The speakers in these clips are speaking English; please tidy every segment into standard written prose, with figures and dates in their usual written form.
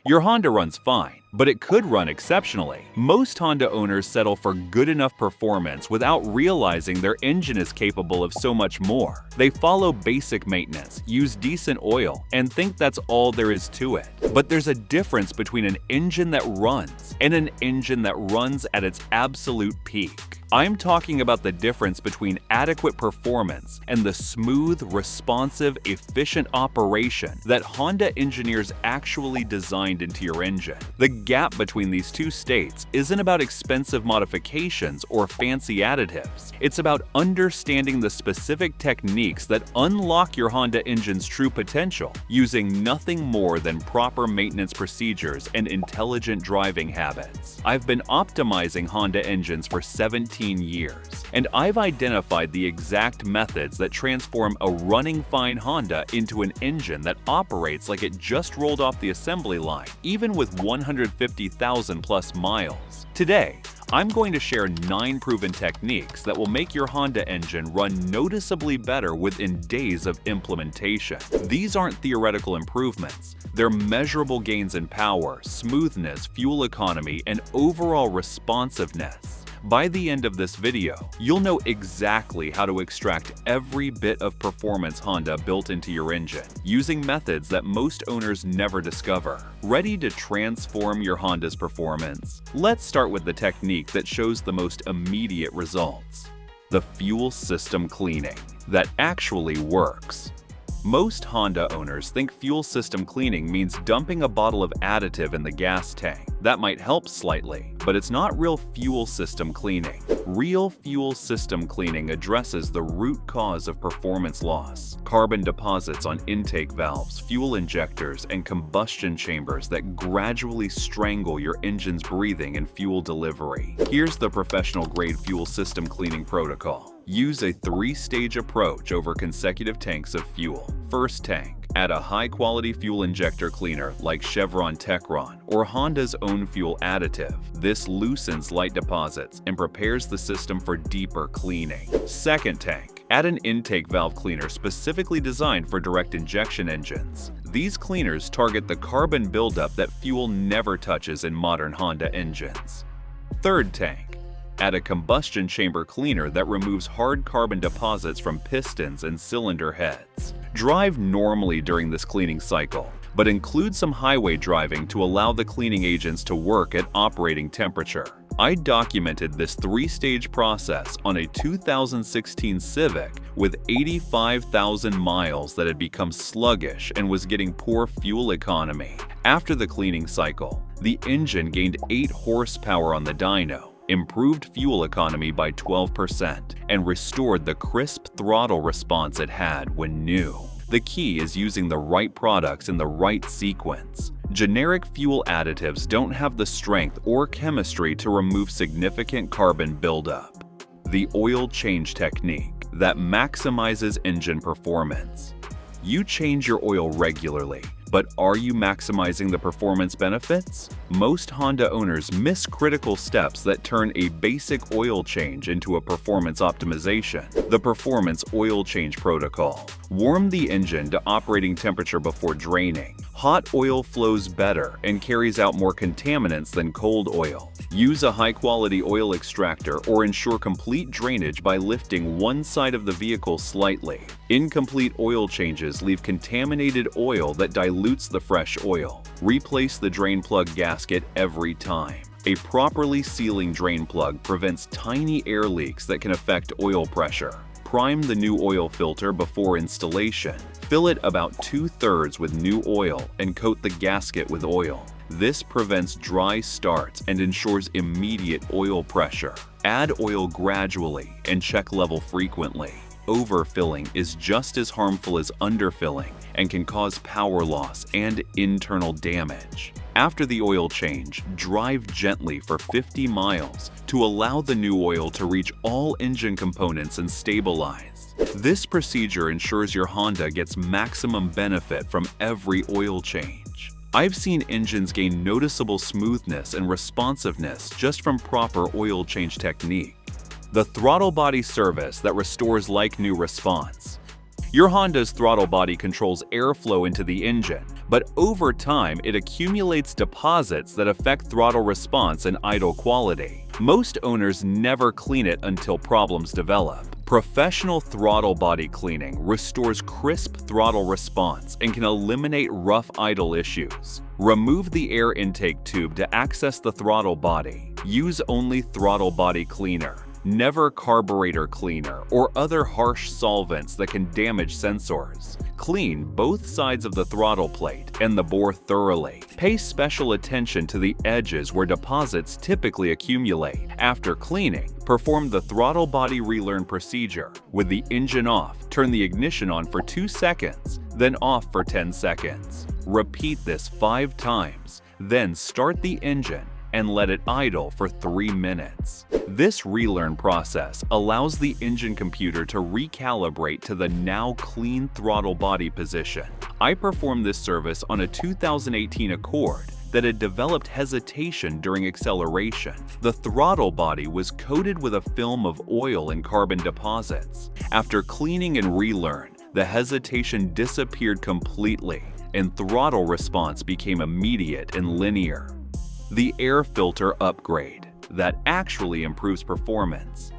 Your Honda runs fine, but it could run exceptionally. Most Honda owners settle for good enough performance without realizing their engine is capable of so much more. They follow basic maintenance, use decent oil, and think that's all there is to it. But there's a difference between an engine that runs and an engine that runs at its absolute peak. I'm talking about the difference between adequate performance and the smooth, responsive, efficient operation that Honda engineers actually designed into your engine. The gap between these two states isn't about expensive modifications or fancy additives. It's about understanding the specific techniques that unlock your Honda engine's true potential, using nothing more than proper maintenance procedures and intelligent driving habits. I've been optimizing Honda engines for 17 years, and I've identified the exact methods that transform a running fine Honda into an engine that operates like it just rolled off the assembly line, even with 150,000 plus miles. Today, I'm going to share 9 proven techniques that will make your Honda engine run noticeably better within days of implementation. These aren't theoretical improvements. They're measurable gains in power, smoothness, fuel economy, and overall responsiveness. By the end of this video, you'll know exactly how to extract every bit of performance Honda built into your engine, using methods that most owners never discover. Ready to transform your Honda's performance? Let's start with the technique that shows the most immediate results: the fuel system cleaning that actually works. Most Honda owners think fuel system cleaning means dumping a bottle of additive in the gas tank. That might help slightly, but it's not real fuel system cleaning. Real fuel system cleaning addresses the root cause of performance loss: carbon deposits on intake valves, fuel injectors, and combustion chambers that gradually strangle your engine's breathing and fuel delivery. Here's the professional-grade fuel system cleaning protocol. Use a 3-stage approach over consecutive tanks of fuel. First tank, add a high-quality fuel injector cleaner like Chevron Techron or Honda's own fuel additive. This loosens light deposits and prepares the system for deeper cleaning. Second tank, add an intake valve cleaner specifically designed for direct injection engines. These cleaners target the carbon buildup that fuel never touches in modern Honda engines. Third tank, add a combustion chamber cleaner that removes hard carbon deposits from pistons and cylinder heads. Drive normally during this cleaning cycle, but include some highway driving to allow the cleaning agents to work at operating temperature. I documented this 3-stage process on a 2016 Civic with 85,000 miles that had become sluggish and was getting poor fuel economy. After the cleaning cycle, the engine gained 8 horsepower on the dyno, improved fuel economy by 12%, and restored the crisp throttle response it had when new. The key is using the right products in the right sequence. Generic fuel additives don't have the strength or chemistry to remove significant carbon buildup. The oil change technique that maximizes engine performance. You change your oil regularly, but are you maximizing the performance benefits? Most Honda owners miss critical steps that turn a basic oil change into a performance optimization. The Performance Oil Change Protocol. Warm the engine to operating temperature before draining. Hot oil flows better and carries out more contaminants than cold oil. Use a high-quality oil extractor or ensure complete drainage by lifting one side of the vehicle slightly. Incomplete oil changes leave contaminated oil that dilutes the fresh oil. Replace the drain plug gasket every time. A properly sealing drain plug prevents tiny air leaks that can affect oil pressure. Prime the new oil filter before installation. Fill it about 2/3 with new oil and coat the gasket with oil. This prevents dry starts and ensures immediate oil pressure. Add oil gradually and check level frequently. Overfilling is just as harmful as underfilling and can cause power loss and internal damage. After the oil change, drive gently for 50 miles to allow the new oil to reach all engine components and stabilize. This procedure ensures your Honda gets maximum benefit from every oil change. I've seen engines gain noticeable smoothness and responsiveness just from proper oil change technique. The throttle body service that restores like-new response. Your Honda's throttle body controls airflow into the engine, but over time it accumulates deposits that affect throttle response and idle quality. Most owners never clean it until problems develop. Professional throttle body cleaning restores crisp throttle response and can eliminate rough idle issues. Remove the air intake tube to access the throttle body. Use only throttle body cleaner. Never carburetor cleaner or other harsh solvents that can damage sensors. Clean both sides of the throttle plate and the bore thoroughly. Pay special attention to the edges where deposits typically accumulate. After cleaning, perform the throttle body relearn procedure. With the engine off, turn the ignition on for 2 seconds, then off for 10 seconds. Repeat this 5 times, then start the engine and let it idle for 3 minutes. This relearn process allows the engine computer to recalibrate to the now clean throttle body position. I performed this service on a 2018 Accord that had developed hesitation during acceleration. The throttle body was coated with a film of oil and carbon deposits. After cleaning and relearn, the hesitation disappeared completely and throttle response became immediate and linear. The air filter upgrade that actually improves performance.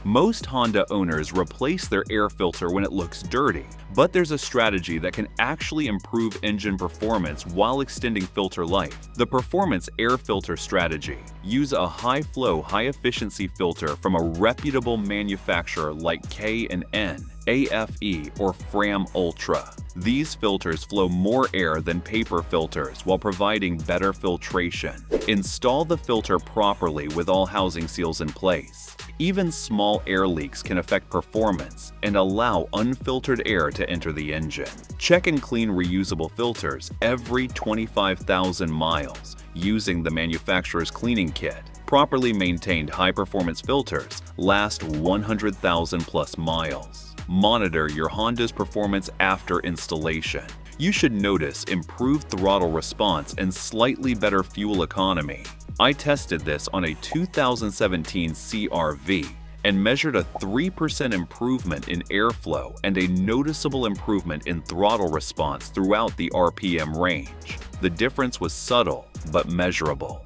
Most Honda owners replace their air filter when it looks dirty, but there's a strategy that can actually improve engine performance while extending filter life. The Performance Air Filter Strategy. Use a high-flow, high-efficiency filter from a reputable manufacturer like K&N, AFE, or Fram Ultra. These filters flow more air than paper filters while providing better filtration. Install the filter properly with all housing seals in place. Even small air leaks can affect performance and allow unfiltered air to enter the engine. Check and clean reusable filters every 25,000 miles using the manufacturer's cleaning kit. Properly maintained high-performance filters last 100,000 plus miles. Monitor your Honda's performance after installation. You should notice improved throttle response and slightly better fuel economy. I tested this on a 2017 CR-V and measured a 3% improvement in airflow and a noticeable improvement in throttle response throughout the RPM range. The difference was subtle but measurable.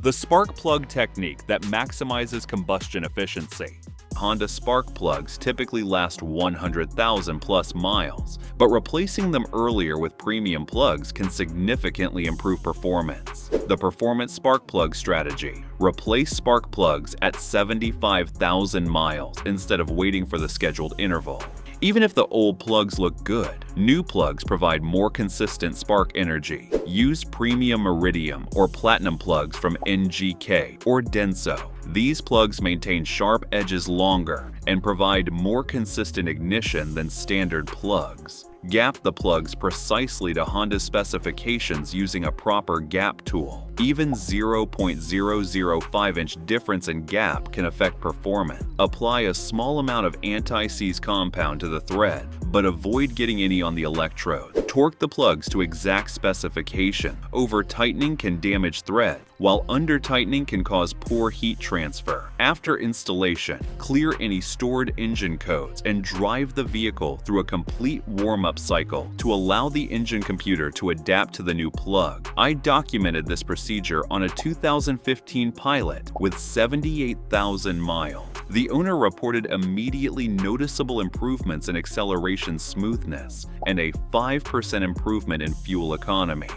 The spark plug technique that maximizes combustion efficiency. Honda spark plugs typically last 100,000 plus miles, but replacing them earlier with premium plugs can significantly improve performance. The Performance Spark Plug Strategy. Replace spark plugs at 75,000 miles instead of waiting for the scheduled interval. Even if the old plugs look good, new plugs provide more consistent spark energy. Use premium iridium or platinum plugs from NGK or Denso. These plugs maintain sharp edges longer and provide more consistent ignition than standard plugs. Gap the plugs precisely to Honda specifications using a proper gap tool. Even 0.005-inch difference in gap can affect performance. Apply a small amount of anti-seize compound to the thread, but avoid getting any on the electrode. Torque the plugs to exact specification. Over-tightening can damage thread, while under-tightening can cause poor heat transfer. After installation, clear any stored engine codes and drive the vehicle through a complete warm-up cycle to allow the engine computer to adapt to the new plug. I documented this procedure on a 2015 Pilot with 78,000 miles. The owner reported immediately noticeable improvements in acceleration smoothness and a 5% improvement in fuel economy.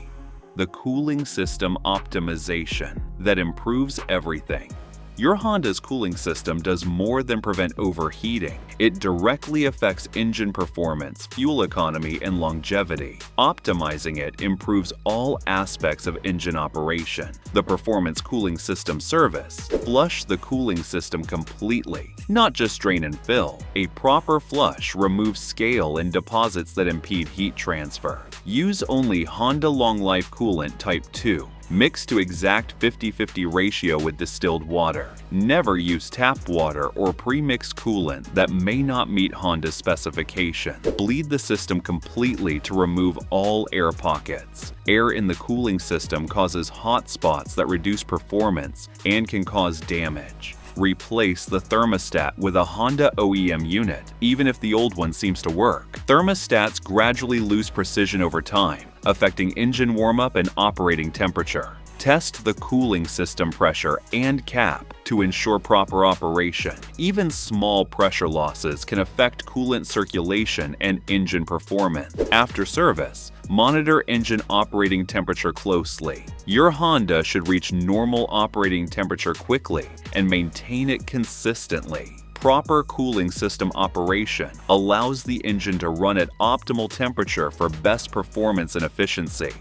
The cooling system optimization that improves everything. Your Honda's cooling system does more than prevent overheating. It directly affects engine performance, fuel economy, and longevity. Optimizing it improves all aspects of engine operation. The Performance Cooling System Service. Flush the cooling system completely, not just drain and fill. A proper flush removes scale and deposits that impede heat transfer. Use only Honda Long Life Coolant Type 2. Mix to exact 50-50 ratio with distilled water. Never use tap water or pre-mixed coolant that may not meet Honda's specification. Bleed the system completely to remove all air pockets. Air in the cooling system causes hot spots that reduce performance and can cause damage. Replace the thermostat with a Honda OEM unit, even if the old one seems to work. Thermostats gradually lose precision over time, affecting engine warm-up and operating temperature. Test the cooling system pressure and cap to ensure proper operation. Even small pressure losses can affect coolant circulation and engine performance. After service, monitor engine operating temperature closely. Your Honda should reach normal operating temperature quickly and maintain it consistently. Proper cooling system operation allows the engine to run at optimal temperature for best performance and efficiency.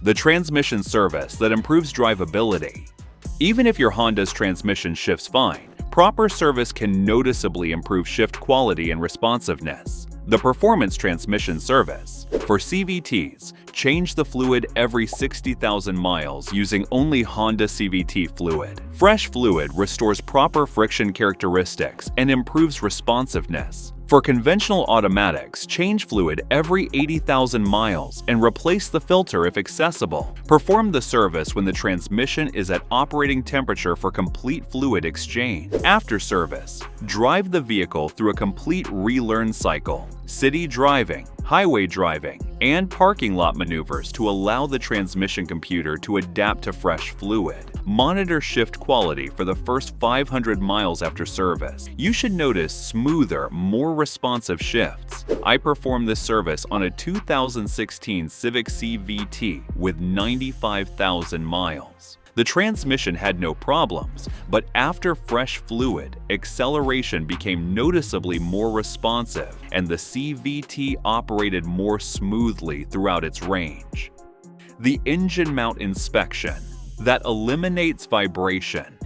The transmission service that improves drivability. Even if your Honda's transmission shifts fine, proper service can noticeably improve shift quality and responsiveness. The Performance Transmission Service. For CVTs, change the fluid every 60,000 miles using only Honda CVT fluid. Fresh fluid restores proper friction characteristics and improves responsiveness. For conventional automatics, change fluid every 80,000 miles and replace the filter if accessible. Perform the service when the transmission is at operating temperature for complete fluid exchange. After service, drive the vehicle through a complete relearn cycle. City driving, highway driving, and parking lot maneuvers to allow the transmission computer to adapt to fresh fluid. Monitor shift quality for the first 500 miles after service. You should notice smoother, more responsive shifts. I performed this service on a 2016 Civic CVT with 95,000 miles. The transmission had no problems, but after fresh fluid, acceleration became noticeably more responsive and the CVT operated more smoothly throughout its range. The engine mount inspection that eliminates vibration.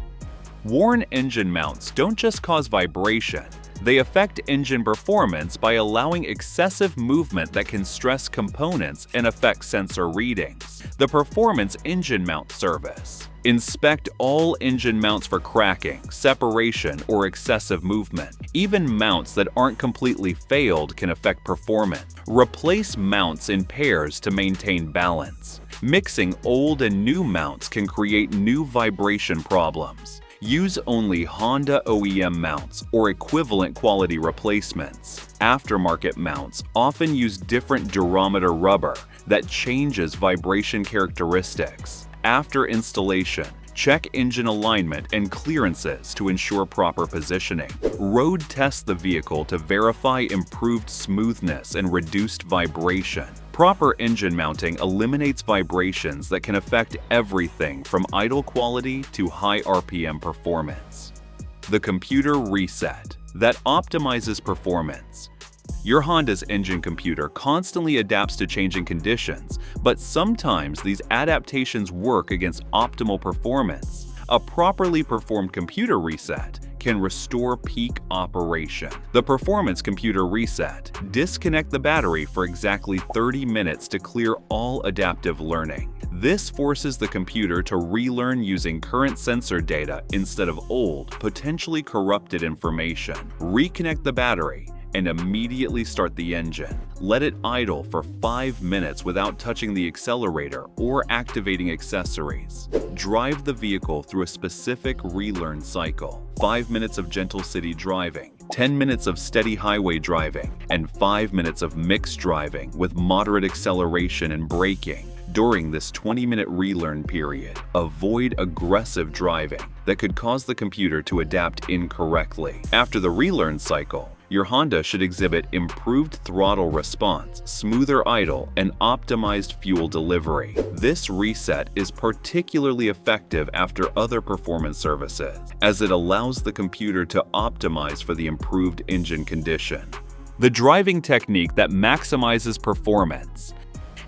Worn engine mounts don't just cause vibration, they affect engine performance by allowing excessive movement that can stress components and affect sensor readings. The Performance Engine Mount Service. Inspect all engine mounts for cracking, separation, or excessive movement. Even mounts that aren't completely failed can affect performance. Replace mounts in pairs to maintain balance. Mixing old and new mounts can create new vibration problems. Use only Honda OEM mounts or equivalent quality replacements. Aftermarket mounts often use different durometer rubber that changes vibration characteristics. After installation, check engine alignment and clearances to ensure proper positioning. Road test the vehicle to verify improved smoothness and reduced vibration. Proper engine mounting eliminates vibrations that can affect everything from idle quality to high RPM performance. The computer reset that optimizes performance. Your Honda's engine computer constantly adapts to changing conditions, but sometimes these adaptations work against optimal performance. A properly performed computer reset can restore peak operation. The Performance Computer Reset. Disconnect the battery for exactly 30 minutes to clear all adaptive learning. This forces the computer to relearn using current sensor data instead of old, potentially corrupted information. Reconnect the battery and immediately start the engine. Let it idle for 5 minutes without touching the accelerator or activating accessories. Drive the vehicle through a specific relearn cycle. 5 minutes of gentle city driving, 10 minutes of steady highway driving, and 5 minutes of mixed driving with moderate acceleration and braking. During this 20-minute relearn period, avoid aggressive driving that could cause the computer to adapt incorrectly. After the relearn cycle, your Honda should exhibit improved throttle response, smoother idle, and optimized fuel delivery. This reset is particularly effective after other performance services, as it allows the computer to optimize for the improved engine condition. The driving technique that maximizes performance.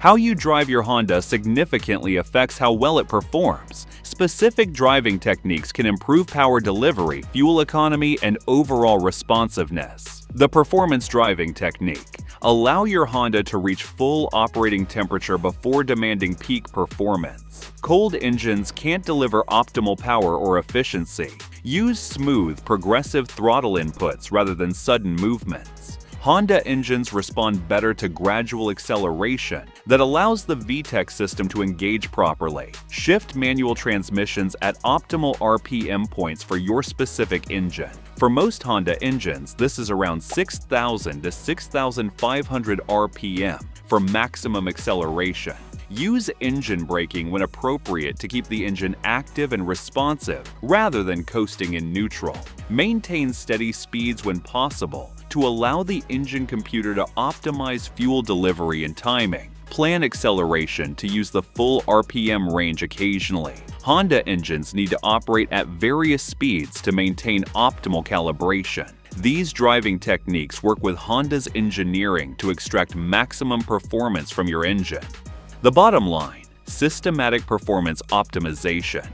How you drive your Honda significantly affects how well it performs. Specific driving techniques can improve power delivery, fuel economy, and overall responsiveness. The Performance Driving Technique. Allow your Honda to reach full operating temperature before demanding peak performance. Cold engines can't deliver optimal power or efficiency. Use smooth, progressive throttle inputs rather than sudden movements. Honda engines respond better to gradual acceleration that allows the VTEC system to engage properly. Shift manual transmissions at optimal RPM points for your specific engine. For most Honda engines, this is around 6,000 to 6,500 RPM for maximum acceleration. Use engine braking when appropriate to keep the engine active and responsive rather than coasting in neutral. Maintain steady speeds when possible to allow the engine computer to optimize fuel delivery and timing. Plan acceleration to use the full RPM range occasionally. Honda engines need to operate at various speeds to maintain optimal calibration. These driving techniques work with Honda's engineering to extract maximum performance from your engine. The bottom line: systematic performance optimization.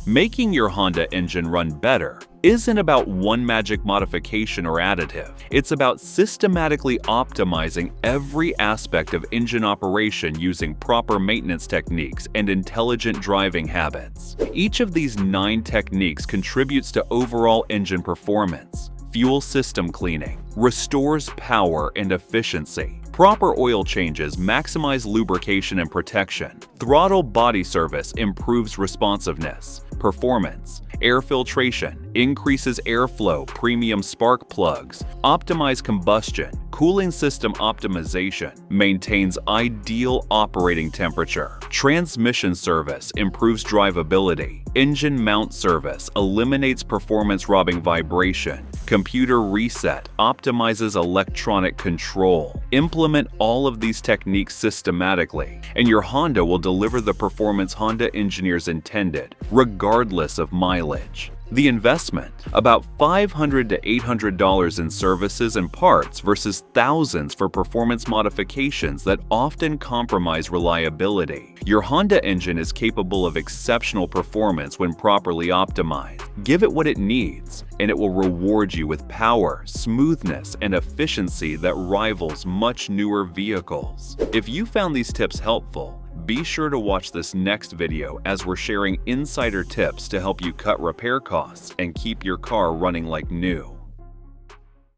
Making your Honda engine run better isn't about one magic modification or additive. It's about systematically optimizing every aspect of engine operation using proper maintenance techniques and intelligent driving habits. Each of these 9 techniques contributes to overall engine performance. Fuel system cleaning restores power and efficiency. Proper oil changes maximize lubrication and protection. Throttle body service improves responsiveness. Performance. Air filtration increases airflow, premium spark plugs. Optimize combustion. Cooling system optimization maintains ideal operating temperature. Transmission service improves drivability. Engine mount service eliminates performance-robbing vibration. Computer reset optimizes electronic control. Implement all of these techniques systematically, and your Honda will deliver the performance Honda engineers intended, regardless of mileage. The investment, about $500 to $800 in services and parts versus thousands for performance modifications that often compromise reliability. Your Honda engine is capable of exceptional performance when properly optimized. Give it what it needs, and it will reward you with power, smoothness, and efficiency that rivals much newer vehicles. If you found these tips helpful, be sure to watch this next video as we're sharing insider tips to help you cut repair costs and keep your car running like new.